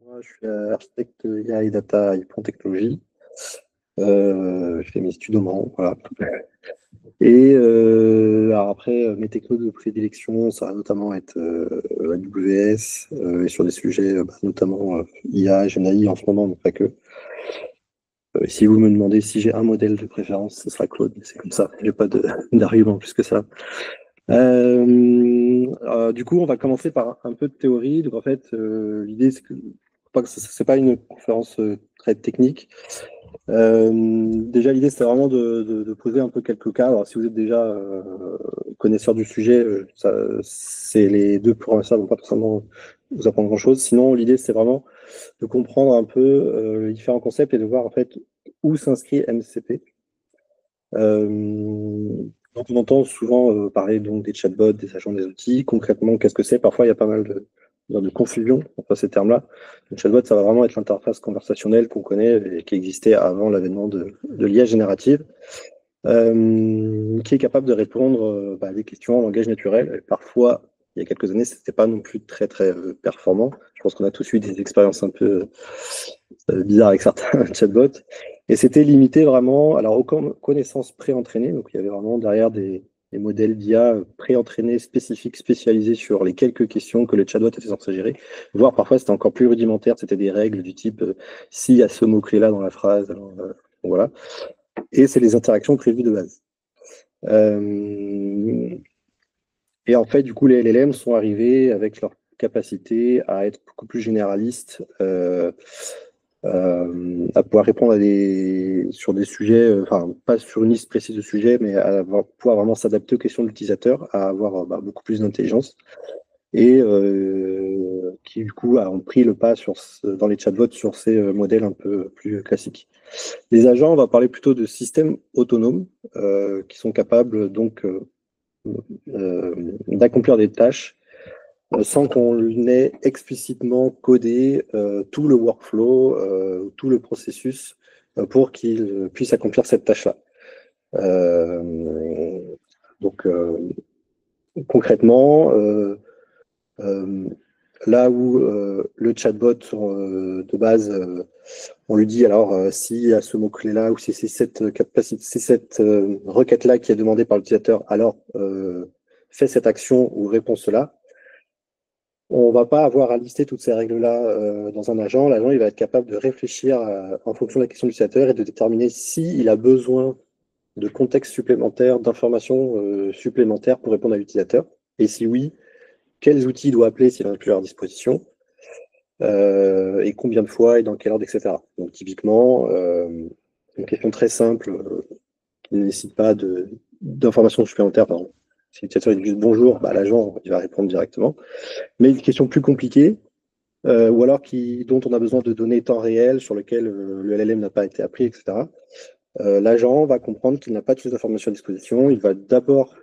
Moi, je suis architecte IA et data et technologie. Je fais mes études au Mans, voilà. Et alors après, mes technos de prédilection, ça va notamment être AWS et sur des sujets notamment IA, GenAI en ce moment, mais pas que. Si vous me demandez si j'ai un modèle de préférence, ce sera Claude. C'est comme ça. J'ai pas d'argument plus que ça. Du coup, on va commencer par un peu de théorie. Donc en fait, l'idée c'est que c'est pas une conférence très technique. Déjà, l'idée, c'était vraiment de poser un peu quelques cas. Alors, si vous êtes déjà connaisseur du sujet, c'est les deux premiers, ça ne vont pas forcément vous apprendre grand-chose. Sinon, l'idée, c'est vraiment de comprendre un peu les différents concepts et de voir en fait où s'inscrit MCP. Donc, on entend souvent parler donc, des chatbots, des agents des outils. Concrètement, qu'est-ce que c'est? Parfois, il y a pas mal de confusion entre ces termes-là. Le chatbot, ça va vraiment être l'interface conversationnelle qu'on connaît et qui existait avant l'avènement de l'IA générative, qui est capable de répondre à des questions en langage naturel. Et parfois, il y a quelques années, ce n'était pas non plus très, très performant. Je pense qu'on a tous eu des expériences un peu bizarres avec certains chatbots. Et c'était limité vraiment alors, aux connaissances pré-entraînées. Donc, il y avait vraiment derrière des modèles d'IA pré-entraînés, spécifiques, spécialisés sur les quelques questions que le chatbot était censé gérer. Voire parfois, c'était encore plus rudimentaire. C'était des règles du type s'il y a ce mot-clé-là dans la phrase. Alors, voilà. Et c'est les interactions prévues de base. Et en fait, du coup, les LLM sont arrivés avec leur capacité à être beaucoup plus généralistes, à pouvoir répondre sur des sujets, enfin, pas sur une liste précise de sujets, mais pouvoir vraiment s'adapter aux questions de l'utilisateur, à avoir beaucoup plus d'intelligence, et qui, du coup, ont pris le pas dans les chatbots sur ces modèles un peu plus classiques. Les agents, on va parler plutôt de systèmes autonomes qui sont capables donc d'accomplir des tâches sans qu'on ait explicitement codé tout le workflow, tout le processus pour qu'il puisse accomplir cette tâche-là. Euh, donc concrètement, euh, là où le chatbot de base, on lui dit alors si à ce mot-clé-là ou si c'est cette capacité, c'est cette requête-là qui est demandée par l'utilisateur, alors fais cette action ou réponds cela. On ne va pas avoir à lister toutes ces règles-là dans un agent. L'agent, il va être capable de réfléchir en fonction de la question de l'utilisateur et de déterminer s'il a besoin de contexte supplémentaire, d'informations supplémentaires pour répondre à l'utilisateur. Et si oui, quels outils il doit appeler s'il en a plus à leur disposition, et combien de fois et dans quel ordre, etc. Donc typiquement, une question très simple qui ne nécessite pas d'informations supplémentaires, par exemple. Si l'utilisateur dit juste bonjour, l'agent il va répondre directement. Mais une question plus compliquée, ou alors dont on a besoin de données temps réel sur lesquelles le LLM n'a pas été appris, etc. L'agent va comprendre qu'il n'a pas toutes les informations à disposition. Il va d'abord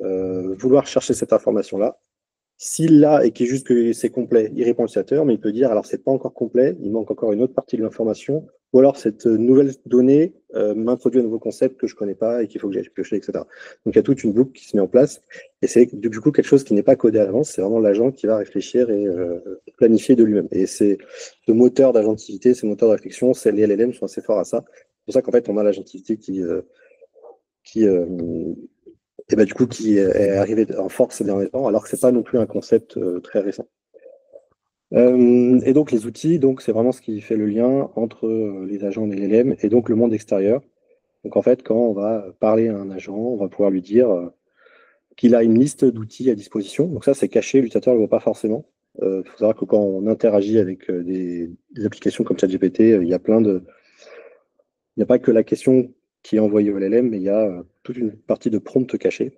vouloir chercher cette information-là. S'il l'a et qu'il est juste que c'est complet, il répond au utilisateur, mais il peut dire alors c'est pas encore complet, il manque encore une autre partie de l'information, ou alors cette nouvelle donnée m'introduit un nouveau concept que je connais pas et qu'il faut que j'aille piocher, etc. Donc il y a toute une boucle qui se met en place, et c'est du coup quelque chose qui n'est pas codé à l'avance, c'est vraiment l'agent qui va réfléchir et planifier de lui-même. Et c'est ce moteur d'agentivité, ce moteur de réflexion, les LLM sont assez forts à ça. C'est pour ça qu'en fait on a l'agentivité qui et du coup, qui est arrivé en force ces derniers temps, alors que c'est pas non plus un concept très récent. Et donc, les outils, donc, c'est vraiment ce qui fait le lien entre les agents et les LLM et donc le monde extérieur. Donc, en fait, quand on va parler à un agent, on va pouvoir lui dire qu'il a une liste d'outils à disposition. Donc, ça, c'est caché, l'utilisateur ne le voit pas forcément. Il faut savoir que quand on interagit avec des applications comme ChatGPT, il y a il n'y a pas que la question qui est envoyée au LLM, mais il y a toute une partie de prompt caché.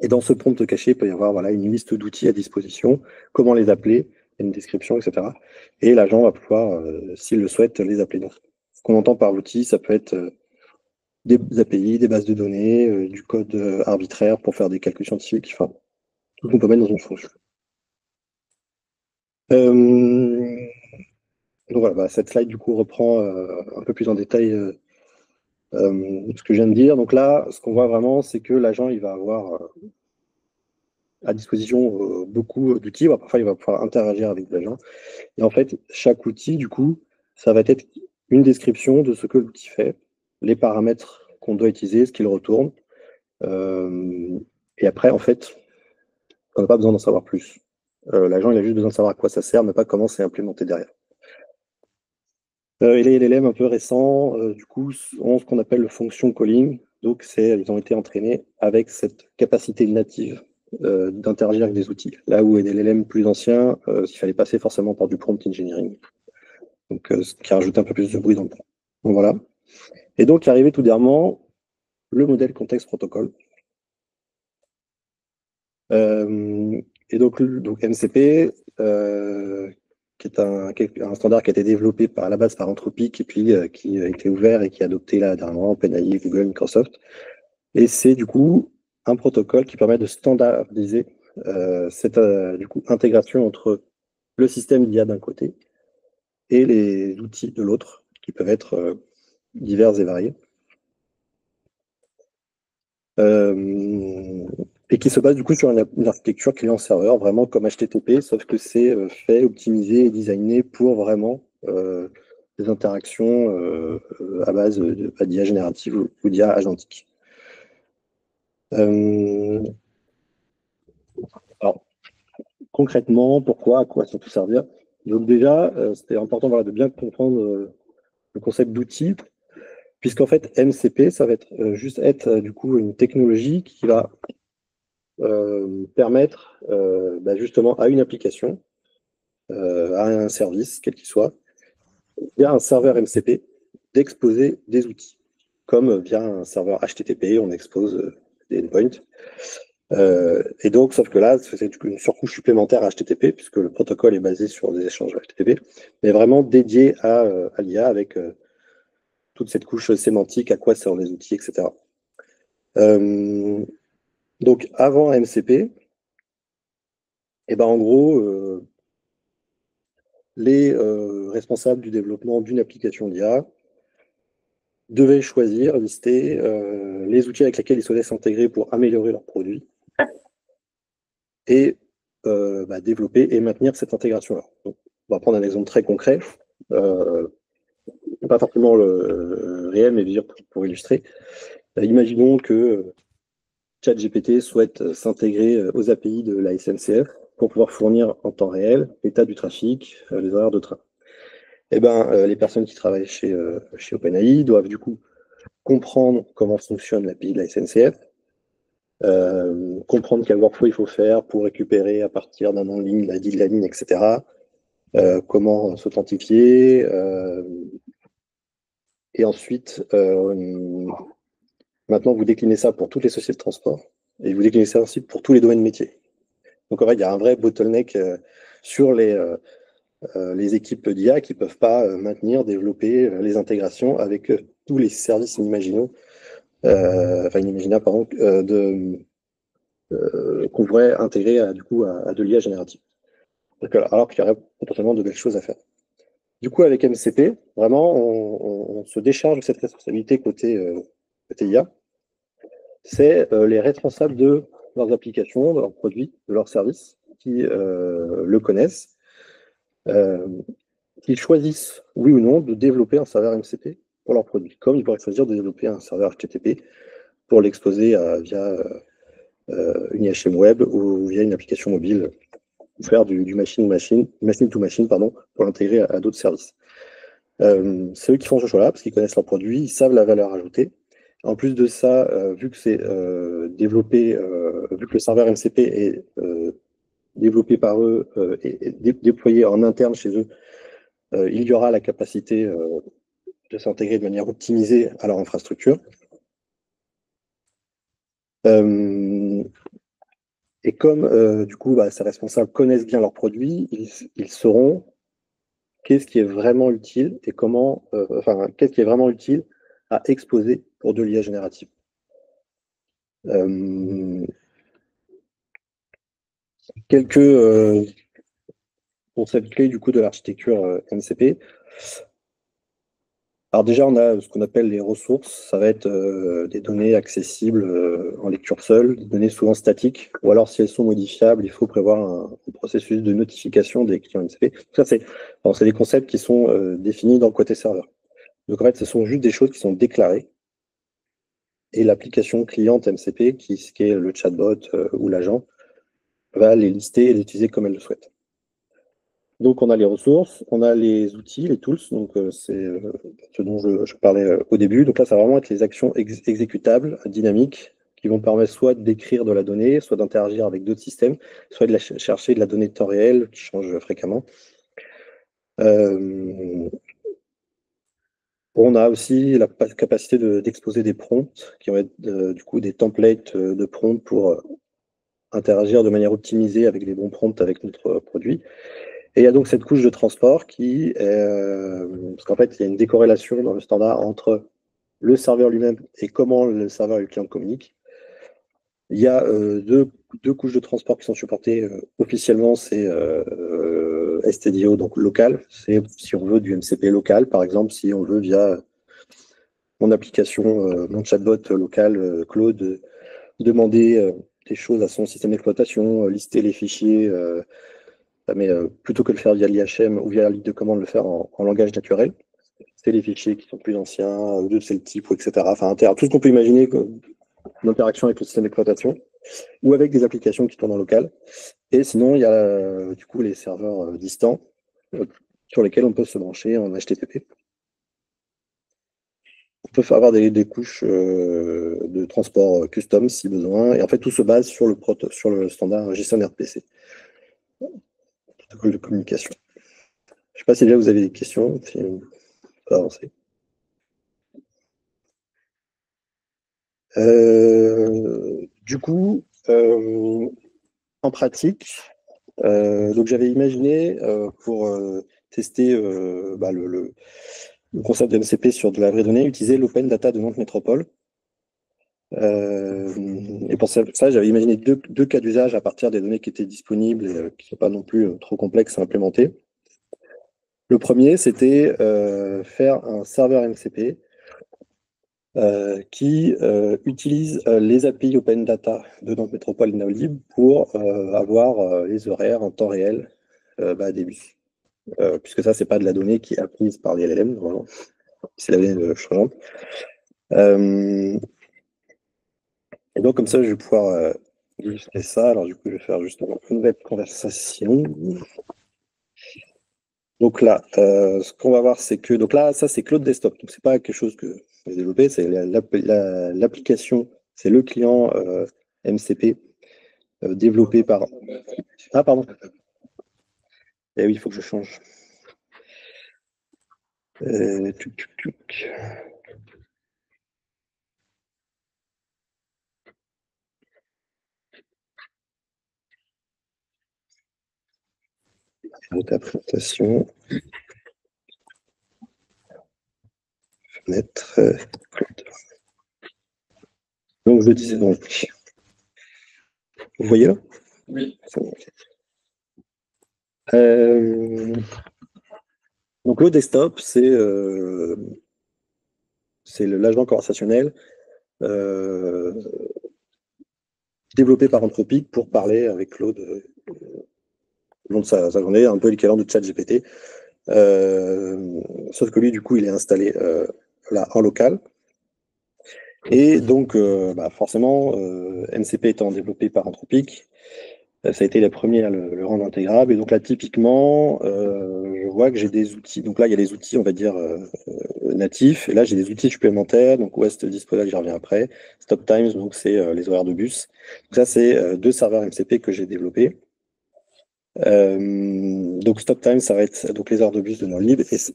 Et dans ce prompt caché, il peut y avoir voilà, une liste d'outils à disposition, comment les appeler, une description, etc. Et l'agent va pouvoir, s'il le souhaite, les appeler. Donc, ce qu'on entend par outil, ça peut être des API, des bases de données, du code arbitraire pour faire des calculs scientifiques, enfin, tout ce qu'on peut mettre dans une fonction. Euh, donc voilà, cette slide du coup reprend un peu plus en détail ce que je viens de dire. Donc là, ce qu'on voit vraiment, c'est que l'agent, il va avoir à disposition beaucoup d'outils. Parfois, il va pouvoir interagir avec l'agent. Et en fait, chaque outil, du coup, ça va être une description de ce que l'outil fait, les paramètres qu'on doit utiliser, ce qu'il retourne. Et après, en fait, on n'a pas besoin d'en savoir plus. L'agent, il a juste besoin de savoir à quoi ça sert, mais pas comment c'est implémenté derrière. Et les LLM un peu récents, du coup, ont ce qu'on appelle le function calling. Donc, ils ont été entraînés avec cette capacité native d'interagir avec des outils. Là où les LLM plus anciens, il fallait passer forcément par du prompt engineering. Donc, ce qui rajoute un peu plus de bruit dans le prompt. Donc, voilà. Et donc, arrivé tout dernièrement, le modèle contexte protocol. Et donc MCP, qui est un standard qui a été développé à la base par Anthropic et puis qui a été ouvert et qui est adopté là dernièrement, OpenAI, Google, Microsoft. Et c'est du coup un protocole qui permet de standardiser cette du coup, intégration entre le système d'IA d'un côté et les outils de l'autre, qui peuvent être divers et variés. Et qui se base du coup sur une architecture client-serveur, vraiment comme HTTP, sauf que c'est fait, optimisé et designé pour vraiment des interactions à base d'IA générative ou d'IA agentique. Alors, concrètement, pourquoi, à quoi ça peut servir? Donc déjà, c'était important voilà, de bien comprendre le concept d'outil, puisqu'en fait, MCP, ça va juste être du coup une technologie qui va permettre justement à une application, à un service, quel qu'il soit, via un serveur MCP, d'exposer des outils. Comme via un serveur HTTP, on expose des endpoints. Et donc, sauf que là, c'est une surcouche supplémentaire à HTTP, puisque le protocole est basé sur des échanges HTTP, mais vraiment dédié à l'IA avec toute cette couche sémantique, à quoi servent les outils, etc. Donc, avant MCP, et ben en gros, les responsables du développement d'une application d'IA devaient choisir, lister les outils avec lesquels ils souhaitaient s'intégrer pour améliorer leurs produits et développer et maintenir cette intégration-là. On va prendre un exemple très concret, pas forcément le réel, mais dire pour illustrer. Imaginons que ChatGPT souhaite s'intégrer aux API de la SNCF pour pouvoir fournir en temps réel l'état du trafic, les horaires de train. Eh ben, les personnes qui travaillent chez OpenAI doivent du coup comprendre comment fonctionne l'API de la SNCF, comprendre quel workflow il faut faire pour récupérer à partir d'un nom de ligne l'ID de la ligne, etc. Comment s'authentifier. Et ensuite, maintenant, vous déclinez ça pour toutes les sociétés de transport et vous déclinez ça aussi pour tous les domaines métiers. Donc, en fait, il y a un vrai bottleneck sur les équipes d'IA qui ne peuvent pas maintenir, développer les intégrations avec tous les services inimaginables, pardon, qu'on pourrait intégrer du coup à de l'IA générative. Donc, alors qu'il y aurait potentiellement de belles choses à faire. Du coup, avec MCP, vraiment, on se décharge de cette responsabilité côté IA. C'est les responsables de leurs applications, de leurs produits, de leurs services qui le connaissent, qui choisissent, oui ou non, de développer un serveur MCP pour leurs produits, comme ils pourraient choisir de développer un serveur HTTP pour l'exposer via une IHM web ou via une application mobile, ou faire du machine-to-machine, pardon, pour l'intégrer à d'autres services. C'est eux qui font ce choix-là parce qu'ils connaissent leurs produits, ils savent la valeur ajoutée. En plus de ça, vu que c'est développé, vu que le serveur MCP est développé par eux et déployé en interne chez eux, il y aura la capacité de s'intégrer de manière optimisée à leur infrastructure. Et comme du coup, ces responsables connaissent bien leurs produits, ils sauront qu'est-ce qui est vraiment utile et qu'est-ce qui est vraiment utile à exposer pour de l'IA générative. Quelques concepts clés du coup de l'architecture MCP. Alors déjà, on a ce qu'on appelle les ressources. Ça va être des données accessibles en lecture seule, des données souvent statiques, ou alors si elles sont modifiables, il faut prévoir un processus de notification des clients MCP. Ça, c'est des concepts qui sont définis dans le côté serveur. Donc en fait, ce sont juste des choses qui sont déclarées. Et l'application cliente MCP, qui est le chatbot ou l'agent, va les lister et les utiliser comme elle le souhaite. Donc, on a les ressources, on a les outils, les tools, donc c'est ce dont je parlais au début. Donc là, ça va vraiment être les actions exécutables, dynamiques, qui vont permettre soit d'écrire de la donnée, soit d'interagir avec d'autres systèmes, soit de chercher de la donnée de temps réel, qui change fréquemment. On a aussi la capacité d'exposer des prompts, qui vont être du coup des templates de prompts pour interagir de manière optimisée avec les bons prompts avec notre produit. Et il y a donc cette couche de transport parce qu'en fait, il y a une décorrélation dans le standard entre le serveur lui-même et comment le serveur et le client communiquent. Il y a deux couches de transport qui sont supportées officiellement, c'est STDO, donc local, c'est si on veut du MCP local, par exemple, si on veut via mon application, mon chatbot local, Claude, demander des choses à son système d'exploitation, lister les fichiers, mais plutôt que de le faire via l'IHM ou via la ligne de commande, le faire en langage naturel. C'est les fichiers qui sont plus anciens, de c'est le type, etc. Enfin, tout ce qu'on peut imaginer comme d'interaction avec le système d'exploitation ou avec des applications qui tournent en local. Et sinon, il y a du coup les serveurs distants sur lesquels on peut se brancher en HTTP. On peut avoir des couches de transport custom si besoin. Et en fait, tout se base sur le standard gestionnaire de PC, protocole de communication. Je ne sais pas si déjà vous avez des questions, si on peut avancer. Du coup, en pratique, donc j'avais imaginé pour tester le concept de MCP sur de la vraie donnée, utiliser l'Open Data de Nantes Métropole. Et pour ça, j'avais imaginé deux cas d'usage à partir des données qui étaient disponibles et qui ne sont pas non plus trop complexes à implémenter. Le premier, c'était faire un serveur MCP qui utilise les API Open Data de Nantes Métropole et Naolib pour avoir les horaires en temps réel des bus. Puisque ça, c'est pas de la donnée qui est apprise par les LLM, vraiment. C'est la donnée changeante. Et donc, comme ça, je vais pouvoir illustrer ça. Alors, du coup, je vais faire justement une web conversation. Donc là, ce qu'on va voir, c'est que donc là, ça, c'est Claude Desktop. Donc, c'est pas quelque chose que j'ai développé, c'est l'application, c'est le client MCP développé par. Ah, pardon. Eh oui, il faut que je change. Tuc. Ta présentation. Fenêtre. Donc, je disais donc. Vous voyez là? Oui. Donc, le desktop, c'est l'agent conversationnel développé par Anthropic pour parler avec Claude au long de sa journée, un peu l'équivalent de ChatGPT. Sauf que lui, du coup, il est installé là en local. Et donc, forcément, MCP étant développé par Anthropic, ça a été la première à le rendre intégrable. Et donc là, typiquement, je vois que j'ai des outils. Donc là, il y a les outils, on va dire, natifs. Et là, j'ai des outils supplémentaires. Donc West Disposal, j'y reviens après. Stop Times, donc c'est les horaires de bus. Donc ça, c'est deux serveurs MCP que j'ai développés. Donc Stop Time, ça va être donc les heures de bus de Nolib. Et ce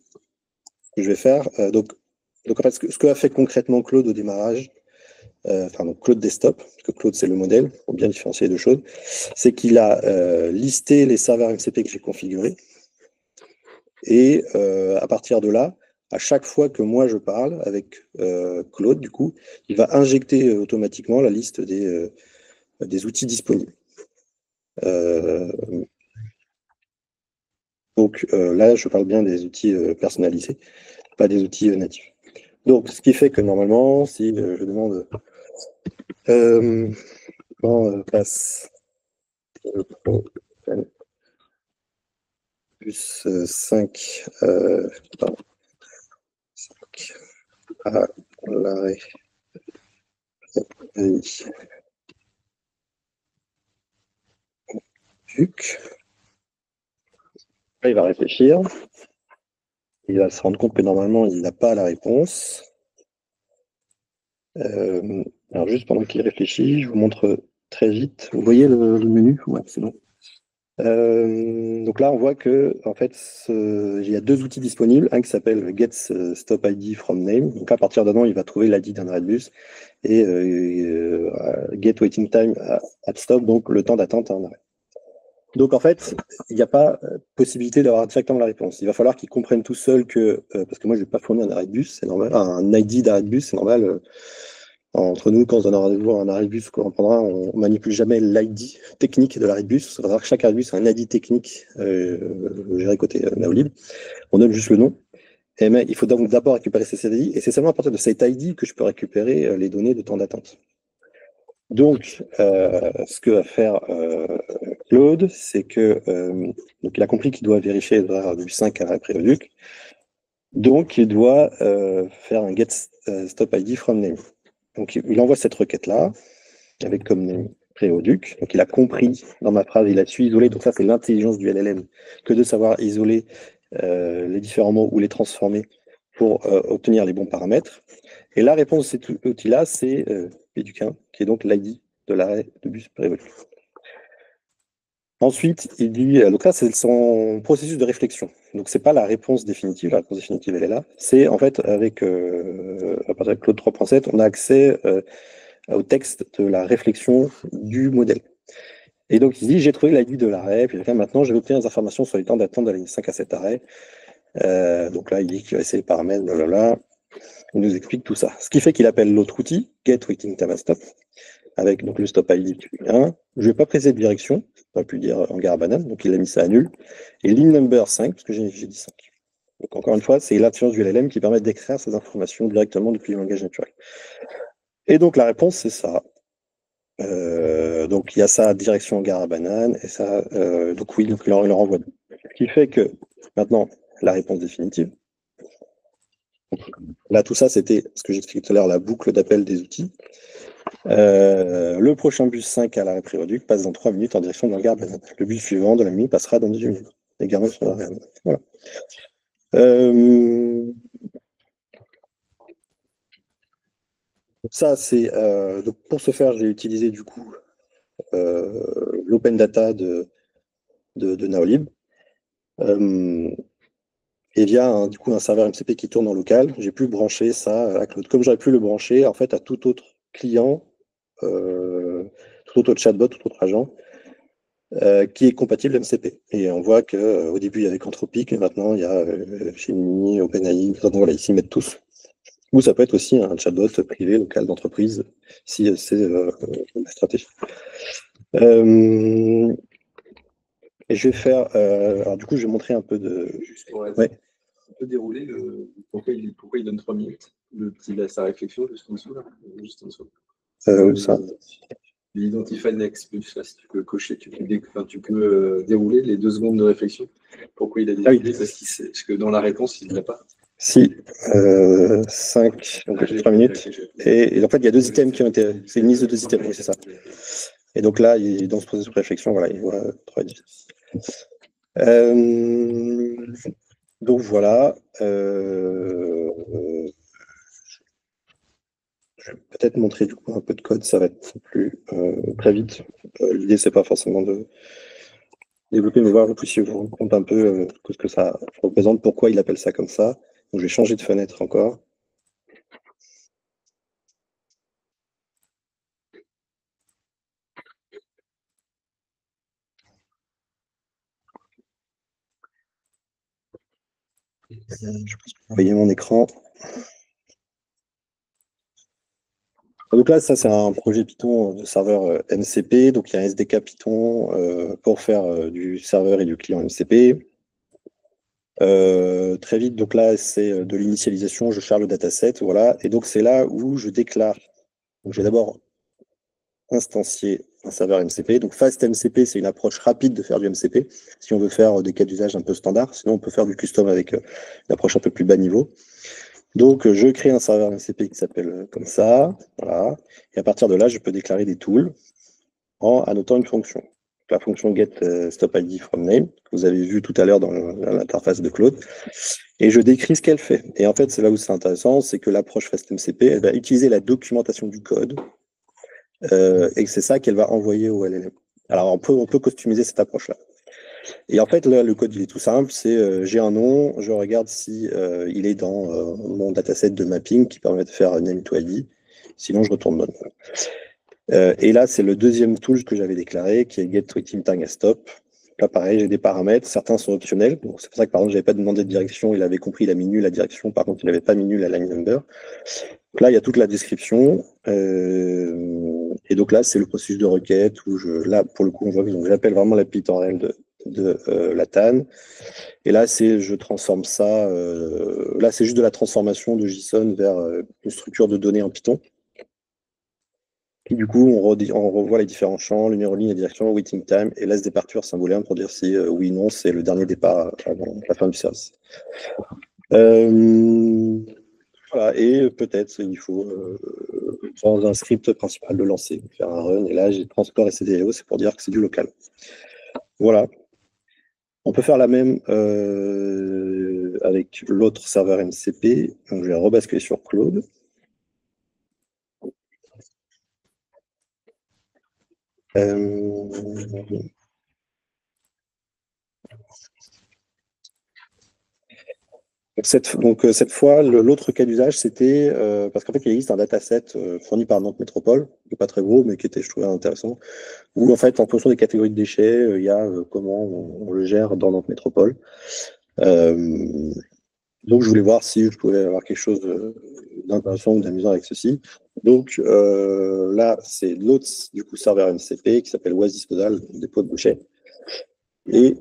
que je vais faire, donc en fait, ce que a fait concrètement Claude au démarrage, donc Claude Desktop, parce que Claude c'est le modèle, pour bien différencier les deux choses, c'est qu'il a listé les serveurs MCP que j'ai configurés. Et à partir de là, à chaque fois que moi je parle avec Claude, du coup, il va injecter automatiquement la liste des outils disponibles. Donc là, je parle bien des outils personnalisés. pas des outils natifs. Donc, ce qui fait que normalement, si je demande quand passe plus 5, pardon, 5 à l'arrêt PUC, là, il va réfléchir. Il va se rendre compte que normalement, il n'a pas la réponse. Alors, juste pendant qu'il réfléchit, je vous montre très vite. Vous voyez le menu? Ouais, c'est bon. Donc là, on voit que en fait, il y a deux outils disponibles. Un qui s'appelle Get Stop ID from Name. Donc à partir d'un moment, il va trouver l'ID d'un arrêt de bus. Et Get Waiting Time at Stop, donc le temps d'attente à un arrêt. Donc en fait, il n'y a pas possibilité d'avoir directement la réponse. Il va falloir qu'ils comprennent tout seuls que, parce que moi je ne vais pas fournir un arrêt de bus, c'est normal, un ID d'arrêt de bus, c'est normal. Entre nous, quand on donne un rendez-vous à un arrêt de bus qu'on prendra, on ne manipule jamais l'ID technique de l'arrêt de bus. Il faudra que chaque arrêt de bus a un ID technique géré côté Naolib. On donne juste le nom. Mais il faut donc d'abord récupérer cet ID, et c'est seulement à partir de cet ID que je peux récupérer les données de temps d'attente. Donc, ce que va faire Claude, c'est que donc il a compris qu'il doit vérifier du 5 à l'arrêt Préauduc. Donc, il doit faire un get stop ID from name. Donc, il envoie cette requête-là, avec comme name Préauduc. Donc, il a compris dans ma phrase, il a su isoler. Donc, ça, c'est l'intelligence du LLM, que de savoir isoler les différents mots ou les transformer pour obtenir les bons paramètres. Et la réponse de cet outil-là, c'est PDUC1, qui est donc l'ID de l'arrêt de bus Préauduc. Ensuite, il dit, donc là, c'est son processus de réflexion. Donc, c'est pas la réponse définitive. La réponse définitive, elle est là. C'est en fait, avec à partir de Claude 3.7, on a accès au texte de la réflexion du modèle. Et donc, il dit, j'ai trouvé l'ID de l'arrêt, puis maintenant, je vais obtenir des informations sur les temps d'attente de la ligne 5 à 7 arrêts. Donc là, il dit qu'il va essayer les paramètres, blablabla. Il nous explique tout ça. Ce qui fait qu'il appelle l'autre outil, Get Waiting Time at Stop, avec donc le stop ID qui est 1. Je ne vais pas préciser de direction, on aurait pu dire en gare à banane, donc il a mis ça à nul. Et ligne number 5, parce que j'ai dit 5. Donc encore une fois, c'est l'intelligence du LLM qui permet d'extraire ces informations directement depuis le langage naturel. Et donc la réponse, c'est ça. Donc il y a ça, direction gare à banane, et ça, donc oui, donc il leur envoie. Ce qui fait que maintenant, la réponse définitive. Là, tout ça, c'était ce que j'expliquais tout à l'heure, la boucle d'appel des outils. Le prochain bus 5 à l'arrêt Préauduc passe dans 3 minutes en direction de la gare banane. Le bus suivant de la nuit passera dans 18 minutes. Les gares sont à l'arrêt. Voilà. Ça, c'est donc pour ce faire, j'ai utilisé du coup l'open data de Naolib. Et via du coup un serveur MCP qui tourne en local, j'ai pu brancher ça à Claude. Comme j'aurais pu le brancher en fait à tout autre client, tout autre chatbot, tout autre agent qui est compatible MCP. Et on voit qu'au début il y avait Anthropic, et maintenant il y a Gemini, OpenAI, donc voilà, ils s'y mettent tous. Ou ça peut être aussi un chatbot privé, local d'entreprise, si c'est la stratégie. Et je vais faire. Alors, du coup, je vais montrer un peu de. Juste pour ouais. On peut dérouler pourquoi il donne 3 minutes, le petit sa réflexion juste en dessous, là. Juste en dessous. Où ça? L'Identify Next plus, là, si tu peux cocher, tu peux dérouler les 2 secondes de réflexion. Pourquoi il a déroulé? Parce que dans la réponse, il ne l'a pas. Si, 5, donc 3 minutes. Et en fait, il y a 2 items qui ont été. C'est une liste de 2 items, oui, c'est ça. Et donc là, dans ce processus de réflexion, voilà, il voit 3 idées. Donc voilà. Je vais peut-être montrer du coup un peu de code, ça va être plus très vite. L'idée, c'est pas forcément de développer, mais voir le plus si vous rendez compte un peu ce que ça représente, pourquoi il appelle ça comme ça. Donc je vais changer de fenêtre encore. Je pense que vous voyez mon écran. Donc là, ça, c'est un projet Python de serveur MCP. Donc il y a un SDK Python pour faire du serveur et du client MCP. Très vite, donc là, c'est de l'initialisation, je charge le dataset, voilà. Et donc, c'est là où je déclare. Donc, je vais d'abord instancier un serveur MCP. Donc, Fast MCP, c'est une approche rapide de faire du MCP, si on veut faire des cas d'usage un peu standard. Sinon, on peut faire du custom avec une approche un peu plus bas niveau. Donc, je crée un serveur MCP qui s'appelle comme ça, voilà. Et à partir de là, je peux déclarer des tools en annotant une fonction. La fonction get stop ID from name, que vous avez vu tout à l'heure dans l'interface de Claude. Et je décris ce qu'elle fait. Et en fait, c'est là où c'est intéressant, c'est que l'approche FastMCP, elle va utiliser la documentation du code, et c'est ça qu'elle va envoyer au LLM. Alors, on peut customiser cette approche-là. Et en fait, là, le code, il est tout simple, c'est j'ai un nom, je regarde si il est dans mon dataset de mapping qui permet de faire name to ID, sinon je retourne none. Et là, c'est le deuxième tool que j'avais déclaré, qui est get waiting time à stop. Là, pareil, j'ai des paramètres, certains sont optionnels. Donc, c'est pour ça que, par exemple, je n'avais pas demandé de direction, il avait compris, il a mis nul la direction, par contre, il n'avait pas mis nul la line number. Donc là, il y a toute la description. Et donc là, c'est le processus de requête où là, pour le coup, on voit que j'appelle vraiment l'API temps réel de la TAN. Et là, je transforme ça. Là, c'est juste de la transformation de JSON vers une structure de données en Python. Et du coup, on revoit les différents champs, le numéro de ligne, la direction, waiting time, et laisse departure symbolé 1 pour dire si oui ou non, c'est le dernier départ avant la fin du service. Voilà, et peut-être il faut, dans un script principal, le lancer, faire un run, et là, j'ai transport et CDAO, c'est pour dire que c'est du local. Voilà. On peut faire la même avec l'autre serveur MCP. Donc, je vais rebasculer sur Claude. Cette fois, l'autre cas d'usage, c'était parce qu'en fait, il existe un dataset fourni par Nantes Métropole, qui n'est pas très gros, mais qui était, je trouvais, intéressant, où en fait, en fonction des catégories de déchets, il y a comment on le gère dans Nantes Métropole. Donc, je voulais voir si je pouvais avoir quelque chose d'intéressant ou d'amusant avec ceci. Donc, là, c'est l'autre du coup serveur MCP qui s'appelle Oasis Modal, dépôt de déchets. Et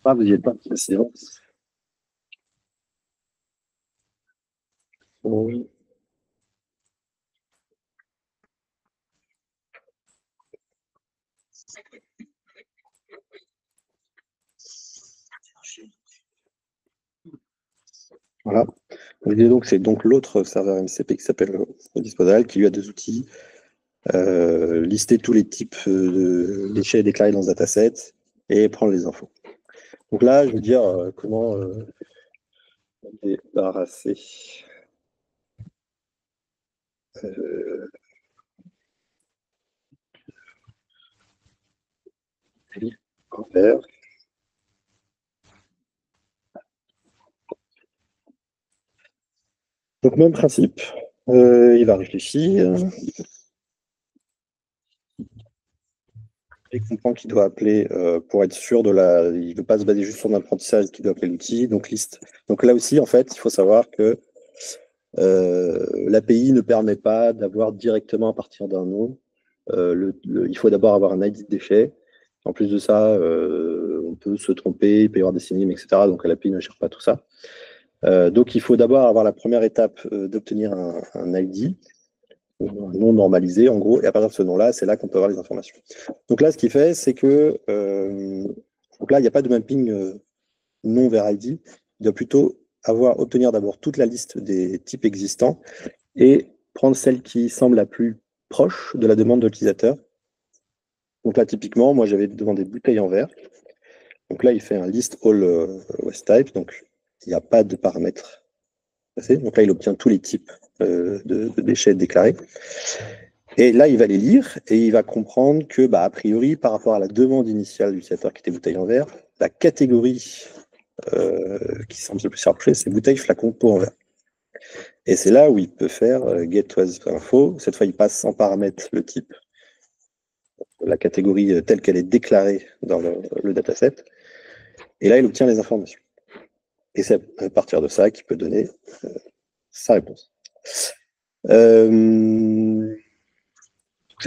vous n'y êtes pas, c'est bon. Oui. Voilà. Donc, c'est donc l'autre serveur MCP qui s'appelle Disposal, qui lui a deux outils. Lister tous les types de déchets déclarés dans ce dataset et prendre les infos. Donc là, je veux dire comment débarrasser en vert. Donc, même principe. Il va réfléchir. Il comprend qu'il doit appeler pour être sûr il ne veut pas se baser juste sur l'apprentissage, qu'il doit appeler l'outil, donc liste. Donc là aussi, en fait, il faut savoir que l'API ne permet pas d'avoir directement à partir d'un nom. Il faut d'abord avoir un ID de déchet. En plus de ça, on peut se tromper, il peut y avoir des synonymes, etc. Donc l'API ne cherche pas tout ça. Donc il faut d'abord avoir la première étape d'obtenir un ID, un nom normalisé en gros, et à partir de ce nom-là, c'est là qu'on peut avoir les informations. Donc là, ce qu'il fait, c'est que donc là, il n'y a pas de mapping nom vers ID. Il doit plutôt obtenir d'abord toute la liste des types existants et prendre celle qui semble la plus proche de la demande de l'utilisateur. Donc là, typiquement, moi, j'avais demandé bouteille en verre. Donc là, il fait un list all West type. Donc, il n'y a pas de paramètres passés. Donc là, il obtient tous les types de déchets déclarés. Et là, il va les lire et il va comprendre que, a priori, par rapport à la demande initiale de l'utilisateur qui était bouteille en verre, la catégorie qui semble le plus rapprocher, c'est bouteille, flacon, pot en verre. Et c'est là où il peut faire get info. Cette fois, il passe sans paramètre le type, la catégorie telle qu'elle est déclarée dans le dataset. Et là, il obtient les informations. Et c'est à partir de ça qu'il peut donner sa réponse.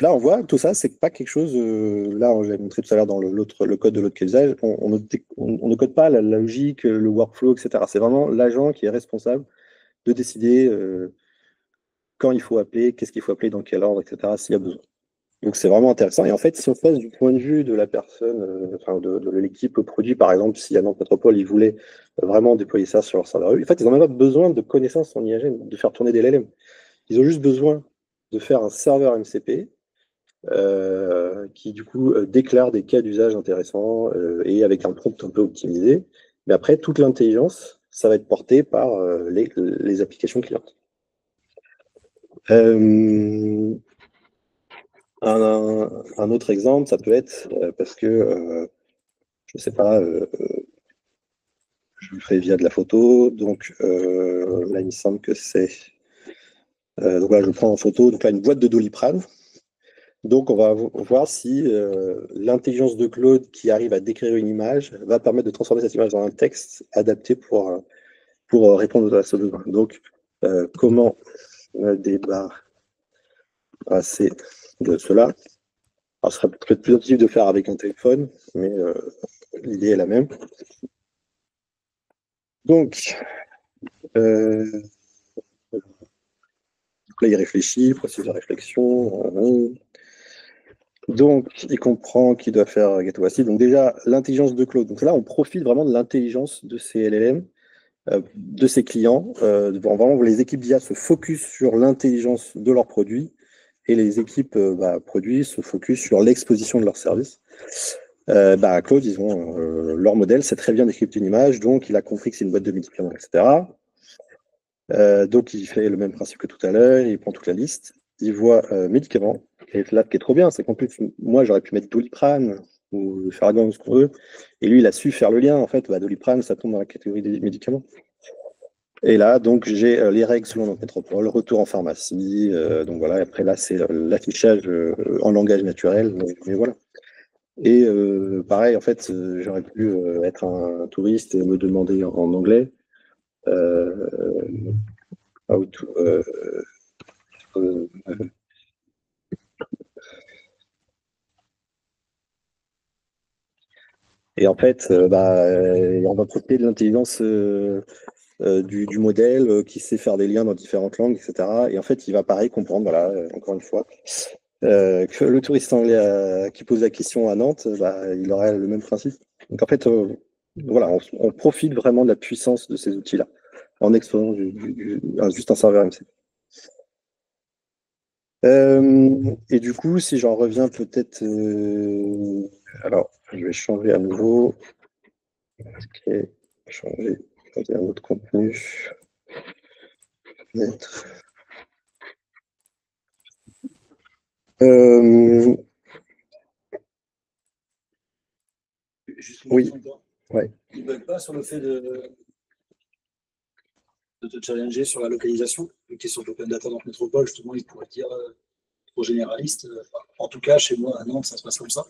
Là, on voit tout ça, c'est pas quelque chose. Là, j'ai montré tout à l'heure dans le code de l'autre cas d'usage, on ne code pas la logique, le workflow, etc. C'est vraiment l'agent qui est responsable de décider quand il faut appeler, qu'est-ce qu'il faut appeler, dans quel ordre, etc. s'il y a besoin. Donc c'est vraiment intéressant. Et en fait, si on se passe du point de vue de la personne, enfin de l'équipe produit, par exemple, si à Nantes Métropole, ils voulaient vraiment déployer ça sur leur serveur, en fait, ils n'ont même pas besoin de connaissances en IAM, de faire tourner des LLM. Ils ont juste besoin de faire un serveur MCP qui du coup déclare des cas d'usage intéressants et avec un prompt un peu optimisé. Mais après, toute l'intelligence, ça va être porté par les applications clientes. Un autre exemple, ça peut être parce que, je ne sais pas, je le ferai via de la photo. Donc là, il me semble que c'est. Donc là, je prends en photo donc là, une boîte de Doliprane. Donc, on va voir si l'intelligence de Claude qui arrive à décrire une image va permettre de transformer cette image dans un texte adapté pour répondre à ce besoin. Donc, comment débarrasser de cela? Alors, ce serait peut-être plus intuitif de faire avec un téléphone, mais l'idée est la même. Donc, là, il réfléchit, processus de réflexion. Donc, il comprend qu'il doit faire gâteau acide. Donc, déjà, l'intelligence de Claude. Donc, là, on profite vraiment de l'intelligence de ces LLM, de ses clients. Vraiment, les équipes d'IA se focus sur l'intelligence de leurs produits et les équipes produits se focus sur l'exposition de leurs services. Claude, ils ont leur modèle, c'est très bien décrypter une image, donc il a compris que c'est une boîte de médicaments, etc. Donc il fait le même principe que tout à l'heure, il prend toute la liste, il voit médicaments, et là, ce qui est trop bien, c'est qu'en plus, moi, j'aurais pu mettre Doliprane ou Ferragon, ce qu'on veut, et lui, il a su faire le lien, en fait, Doliprane, ça tombe dans la catégorie des médicaments. Et là, donc, j'ai les règles selon notre métropole, retour en pharmacie. Donc voilà, après là, c'est l'affichage en langage naturel. Mais voilà. Et pareil, en fait, j'aurais pu être un touriste et me demander en anglais how to, et en fait, on va profiter de l'intelligence du modèle qui sait faire des liens dans différentes langues, etc. Et en fait, il va pareil comprendre, voilà, encore une fois, que le touriste anglais qui pose la question à Nantes, il aurait le même principe. Donc en fait, voilà, on profite vraiment de la puissance de ces outils-là en exposant juste un serveur MC. Et du coup, si j'en reviens peut-être, alors je vais changer à nouveau. Ok, changer un autre contenu. Mettre. Oui. Ouais. Ils ne veulent pas sur le fait de te challenger sur la localisation. Une question d'open data dans métropole, justement, ils pourraient dire trop généraliste. En tout cas, chez moi, à Nantes, ça se passe comme ça.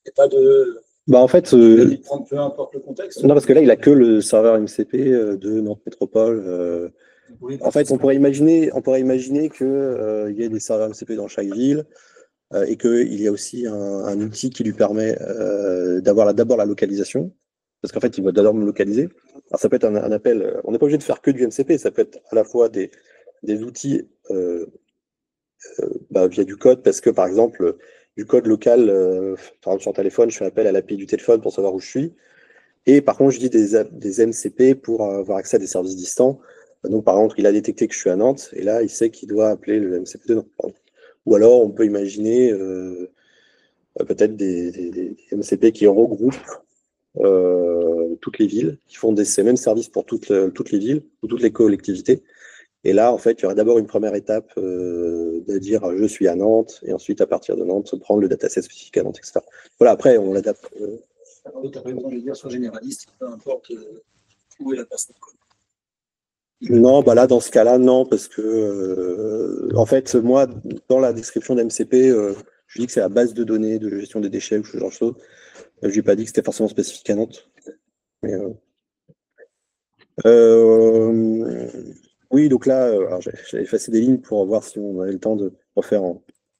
Il n'y a pas de. En fait, prendre peu importe le contexte. Non, parce que là, il n'a que le serveur MCP de Nantes Métropole. En fait, on pourrait imaginer qu'il y ait des serveurs MCP dans chaque ville et qu'il y a aussi un outil qui lui permet d'avoir d'abord la localisation, parce qu'en fait, il va d'abord me localiser. Alors, ça peut être un appel, on n'est pas obligé de faire que du MCP, ça peut être à la fois des outils via du code, parce que par exemple, du code local, par exemple sur un téléphone, je fais appel à l'API du téléphone pour savoir où je suis. Et par contre, je dis des MCP pour avoir accès à des services distants. Donc, par exemple, il a détecté que je suis à Nantes, et là, il sait qu'il doit appeler le MCP de Nantes. Ou alors, on peut imaginer peut-être des MCP qui regroupent toutes les villes, qui font ces mêmes services pour toutes les villes ou toutes les collectivités. Et là, en fait, il y aurait d'abord une première étape de dire je suis à Nantes, et ensuite, à partir de Nantes, prendre le dataset spécifique à Nantes, etc. Voilà, après, on l'adapte. Tu n'as pas besoin de dire soit généraliste, peu importe où est la personne. Non, là, dans ce cas-là, non, parce que, en fait, moi, dans la description d'MCP, je dis que c'est la base de données de gestion des déchets ou ce genre de choses. Je n'ai pas dit que c'était forcément spécifique à Nantes. Mais, oui, donc là, j'ai effacé des lignes pour voir si on avait le temps de refaire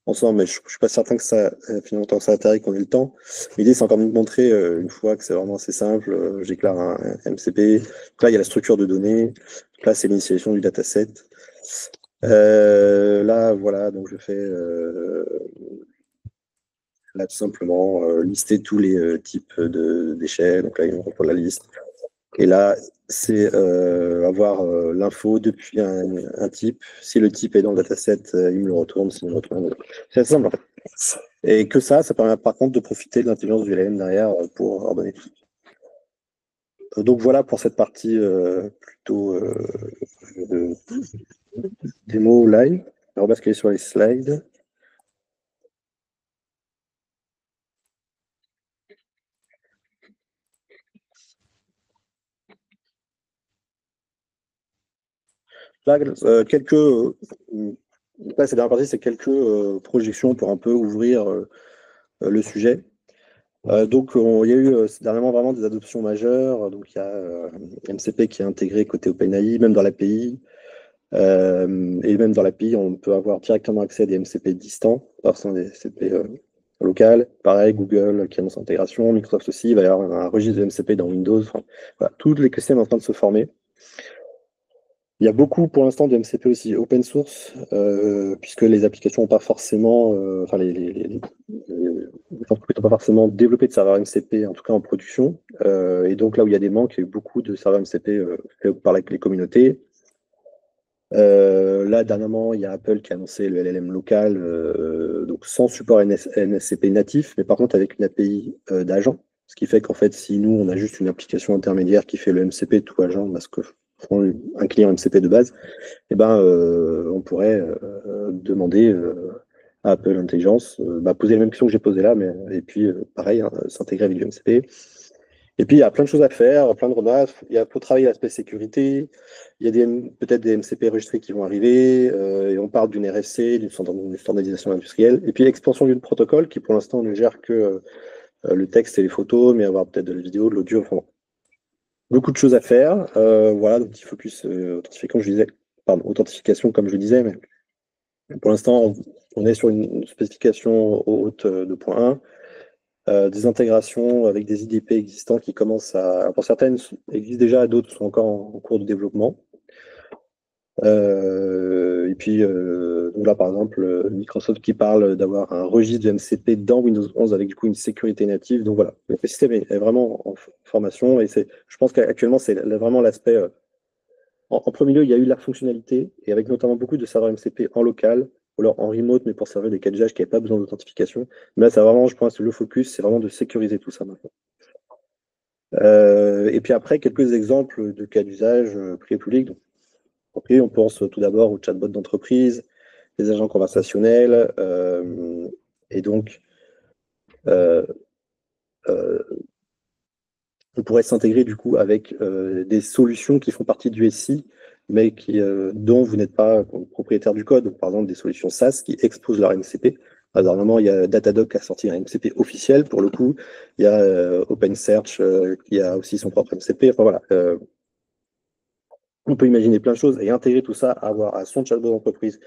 ensemble, mais je ne suis pas certain que ça fait longtemps que ça intéresse qu'on ait le temps. L'idée, c'est encore de montrer une fois que c'est vraiment assez simple. Je déclare un MCP. Donc là, il y a la structure de données. Donc là, c'est l'initialisation du dataset. Là, voilà, donc je fais là tout simplement lister tous les types de déchets. Donc là, il me répond la liste. Et là, c'est avoir l'info depuis un type. Si le type est dans le dataset, il me le retourne. S'il me retourne, c'est assez simple en fait. Et que ça permet par contre de profiter de l'intelligence du LLM derrière pour ordonner tout. Donc voilà pour cette partie plutôt démo live. On va basculer sur les slides. Là, cette dernière partie, c'est quelques projections pour un peu ouvrir le sujet. Donc, il y a eu dernièrement vraiment des adoptions majeures. Donc, il y a MCP qui est intégré côté OpenAI, même dans l'API. Et même dans l'API, on peut avoir directement accès à des MCP distants, parce que des MCP locales. Pareil, Google qui annonce l'intégration, Microsoft aussi, il va y avoir un registre de MCP dans Windows. Enfin, voilà, tout l'écosystème est en train de se former. Il y a beaucoup pour l'instant de MCP aussi open source, puisque les applications n'ont pas forcément, enfin les entreprises n'ont pas forcément développé de serveurs MCP, en tout cas en production. Et donc là où il y a des manques, il y a eu beaucoup de serveurs MCP faits par les communautés. Là, dernièrement, il y a Apple qui a annoncé le LLM local, donc sans support NSCP natif, mais par contre avec une API d'agent. Ce qui fait qu'en fait, si nous, on a juste une application intermédiaire qui fait le MCP, tout agent, parce que un client MCP de base, eh ben, on pourrait demander à Apple Intelligence, poser les mêmes questions que j'ai posées là, mais, et puis pareil, hein, s'intégrer avec du MCP. Et puis il y a plein de choses à faire, plein de roadmaps. Il faut travailler l'aspect sécurité. Il y a peut-être des MCP enregistrés qui vont arriver. Et on parle d'une RFC, d'une standardisation industrielle. Et puis l'expansion du protocole qui pour l'instant ne gère que le texte et les photos, mais avoir peut-être de la vidéo, de l'audio. Enfin, beaucoup de choses à faire. Voilà, donc petit focus authentification, comme je le disais. Mais pour l'instant, on est sur une spécification haute de point 1. Des intégrations avec des IDP existants qui commencent à, pour certaines existent déjà, d'autres sont encore en cours de développement. Et puis donc là par exemple Microsoft qui parle d'avoir un registre de MCP dans Windows 11 avec du coup une sécurité native. Donc voilà, le système est vraiment en formation et je pense qu'actuellement c'est vraiment l'aspect en premier lieu il y a eu la fonctionnalité et avec notamment beaucoup de serveurs MCP en local ou alors en remote mais pour servir des cas d'usage qui n'avaient pas besoin d'authentification. Mais là c'est vraiment, je pense, le focus c'est vraiment de sécuriser tout ça maintenant. Et puis après quelques exemples de cas d'usage privé-public. On pense tout d'abord aux chatbots d'entreprise, les agents conversationnels, et donc on pourrait s'intégrer du coup avec des solutions qui font partie du SI, mais dont vous n'êtes pas propriétaire du code. Donc, par exemple, des solutions SaaS qui exposent leur MCP. Normalement, il y a Datadog qui a sorti un MCP officiel pour le coup. Il y a OpenSearch qui a aussi son propre MCP. Enfin voilà. On peut imaginer plein de choses et intégrer tout ça, avoir à son chatbot d'entreprise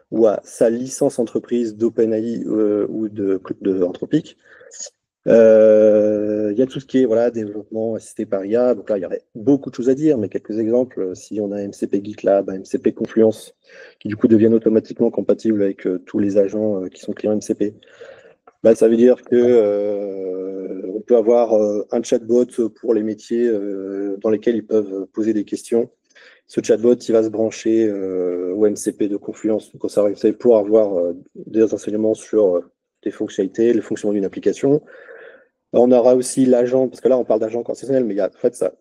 ou à sa licence entreprise d'OpenAI ou de Anthropic. Il y a tout ce qui est développement assisté par IA. Donc là, il y aurait beaucoup de choses à dire, mais quelques exemples. Si on a MCP GitLab, MCP Confluence, qui du coup deviennent automatiquement compatibles avec tous les agents qui sont clients MCP, ça veut dire que on peut avoir un chatbot pour les métiers dans lesquels ils peuvent poser des questions. Ce chatbot, il va se brancher au MCP de Confluence, donc au serveur MCP, pour avoir des enseignements sur des fonctionnalités, les fonctionnements d'une application. On aura aussi l'agent, parce que là, on parle d'agent conversationnel, mais il y a, en fait, c'est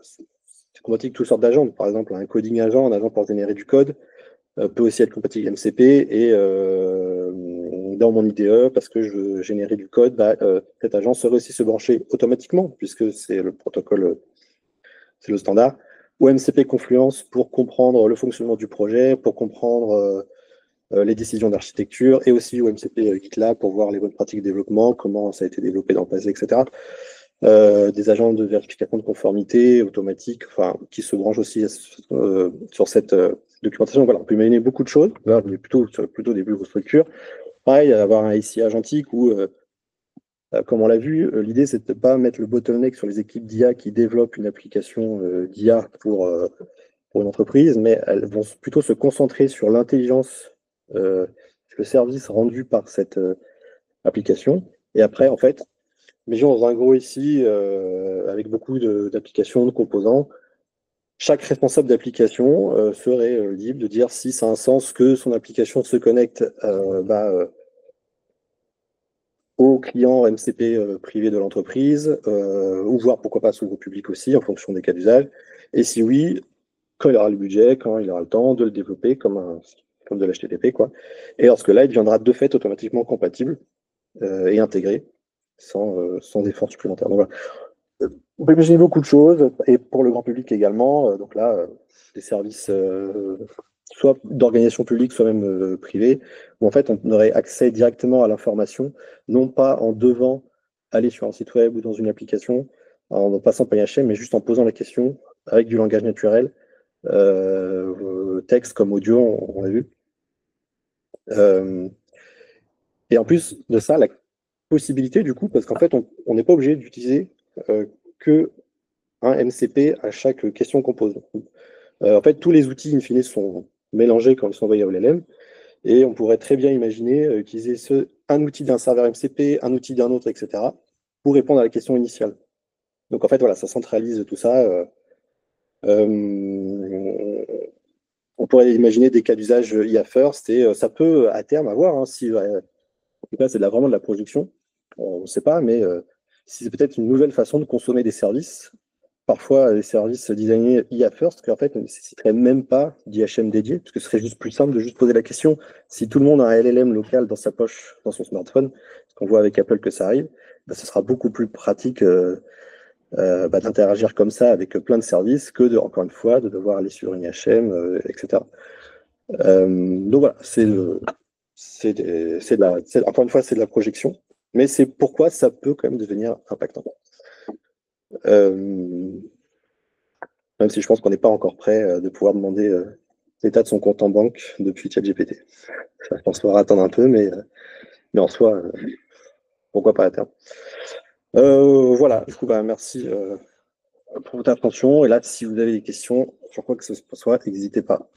compatible avec toutes sortes d'agents. Par exemple, un coding agent, un agent pour générer du code, peut aussi être compatible avec MCP. Et dans mon IDE, parce que je veux générer du code, cet agent saurait aussi se brancher automatiquement, puisque c'est le protocole, c'est le standard, ou MCP Confluence pour comprendre le fonctionnement du projet, pour comprendre les décisions d'architecture, et aussi au MCP GitLab pour voir les bonnes pratiques de développement, comment ça a été développé dans le passé, etc. Des agents de vérification de conformité automatique, qui se branchent aussi sur cette documentation. Voilà, on peut imaginer beaucoup de choses. Là, on est plutôt des plus grosses structures. pareil, avoir un SI agentique où, comme on l'a vu, l'idée, c'est de ne pas mettre le bottleneck sur les équipes d'IA qui développent une application d'IA pour une entreprise, mais elles vont plutôt se concentrer sur l'intelligence, le service rendu par cette application. Et après, en fait, mettons dans un gros ici, avec beaucoup d'applications, de composants, chaque responsable d'application serait libre de dire si ça a un sens que son application se connecte aux clients MCP privés de l'entreprise, ou voire pourquoi pas s'ouvre au public aussi, en fonction des cas d'usage. Et si oui, quand il aura le budget, quand il aura le temps de le développer comme de l'HTTP, quoi. Et lorsque là, il deviendra de fait automatiquement compatible et intégré sans effort supplémentaire. Donc, voilà. On peut imaginer beaucoup de choses, et pour le grand public également. Donc là, des services soit d'organisation publique, soit même privée, où en fait on aurait accès directement à l'information, non pas en devant aller sur un site web ou dans une application, en passant par IHM, mais juste en posant la question avec du langage naturel, texte comme audio, on l'a vu. Et en plus de ça, la possibilité du coup, parce qu'en fait on n'est pas obligé d'utiliser que un MCP à chaque question qu'on pose. En fait, tous les outils, in fine, sont mélangés quand ils sont envoyés à LLM, et on pourrait très bien imaginer utiliser un outil d'un serveur MCP, un outil d'un autre, etc., pour répondre à la question initiale. Donc, en fait, voilà, ça centralise tout ça. On pourrait imaginer des cas d'usage IA first, et ça peut, à terme, avoir, hein, si, en tout cas, c'est vraiment de la projection, on ne sait pas, mais si c'est peut-être une nouvelle façon de consommer des services. Parfois, les services designés IA first, qui en fait ne nécessiteraient même pas d'IHM dédié, parce que ce serait juste plus simple de juste poser la question. Si tout le monde a un LLM local dans sa poche, dans son smartphone, ce qu'on voit avec Apple que ça arrive, ce sera beaucoup plus pratique d'interagir comme ça avec plein de services que, encore une fois, de devoir aller sur une IHM, etc. Donc voilà, encore une fois, c'est de la projection, mais c'est pourquoi ça peut quand même devenir impactant. Même si je pense qu'on n'est pas encore prêt de pouvoir demander l'état de son compte en banque depuis ChatGPT. Je pense qu'il faudra attendre un peu, mais en soi, pourquoi pas à terme. Voilà, du coup, merci pour votre attention. Et là, si vous avez des questions sur quoi que ce soit, n'hésitez pas.